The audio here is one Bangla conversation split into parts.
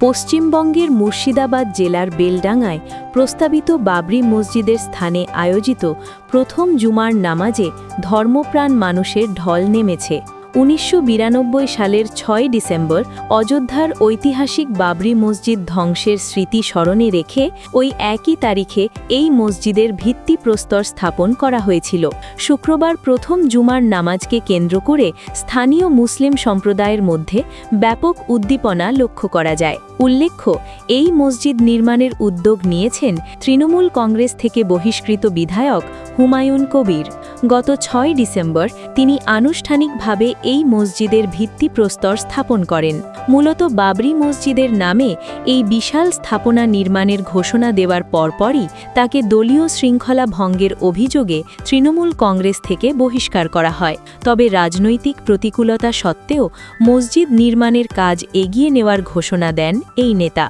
পশ্চিমবঙ্গের মুর্শিদাবাদ জেলার বেলডাঙায় প্রস্তাবিত বাবরি মসজিদের স্থানে আয়োজিত প্রথম জুমার নামাজে ধর্মপ্রাণ মানুষের ঢল নেমেছে। ১৯৯২ সালের ৬ ডিসেম্বর অযোধ্যার ঐতিহাসিক বাবরি মসজিদ ধ্বংসের স্মৃতি স্মরণে রেখে ওই একই তারিখে এই মসজিদের ভিত্তিপ্রস্তর স্থাপন করা হয়েছিল। শুক্রবার প্রথম জুমার নামাজকে কেন্দ্র করে স্থানীয় মুসলিম সম্প্রদায়ের মধ্যে ব্যাপক উদ্দীপনা লক্ষ্য করা যায়। উল্লেখ্য, এই মসজিদ নির্মাণের উদ্যোগ নিয়েছেন তৃণমূল কংগ্রেস থেকে বহিষ্কৃত বিধায়ক হুমায়ুন কবির। গত ৬ ডিসেম্বর তিনি আনুষ্ঠানিকভাবে এই মসজিদের ভিত্তিপ্রস্তর স্থাপন করেন। মূলত বাবরি মসজিদের নামে এই বিশাল স্থাপনা নির্মাণের ঘোষণা দেওয়ার পরপরই তাকে দলীয় শৃঙ্খলা ভঙ্গের অভিযোগে তৃণমূল কংগ্রেস থেকে বহিষ্কার করা হয়। তবে রাজনৈতিক প্রতিকূলতা সত্ত্বেও মসজিদ নির্মাণের কাজ এগিয়ে নেওয়ার ঘোষণা দেন এই নেতা।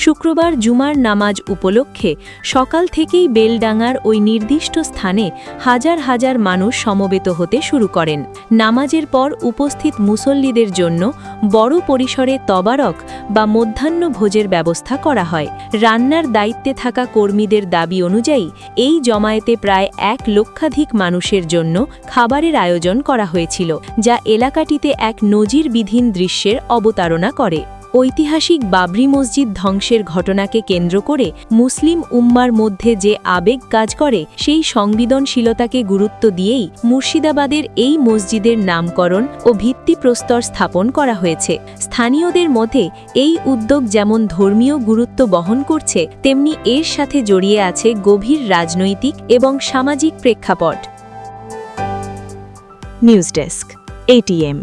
শুক্রবার জুমার নামাজ উপলক্ষে সকাল থেকেই বেলডাঙার ওই নির্দিষ্ট স্থানে হাজার হাজার মানুষ সমবেত হতে শুরু করেন। নামাজের পর উপস্থিত মুসল্লিদের জন্য বড় পরিসরে তবারক বা মধ্যাহ্নভোজের ব্যবস্থা করা হয়। রান্নার দায়িত্বে থাকা কর্মীদের দাবি অনুযায়ী এই জমায়েতে প্রায় ১ লক্ষাধিক মানুষের জন্য খাবারের আয়োজন করা হয়েছিল, যা এলাকাটিতে এক নজিরবিহীন দৃশ্যের অবতারণা করে। ঐতিহাসিক বাবরি মসজিদ ধ্বংসের ঘটনাকে কেন্দ্র করে মুসলিম উম্মার মধ্যে যে আবেগ কাজ করে, সেই সংবেদনশীলতাকে গুরুত্ব দিয়েই মুর্শিদাবাদের এই মসজিদের নামকরণ ও ভিত্তিপ্রস্তর স্থাপন করা হয়েছে। স্থানীয়দের মতে এই উদ্যোগ যেমন ধর্মীয় গুরুত্ব বহন করছে, তেমনি এর সাথে জড়িয়ে আছে গভীর রাজনৈতিক এবং সামাজিক প্রেক্ষাপট। News desk, ATM।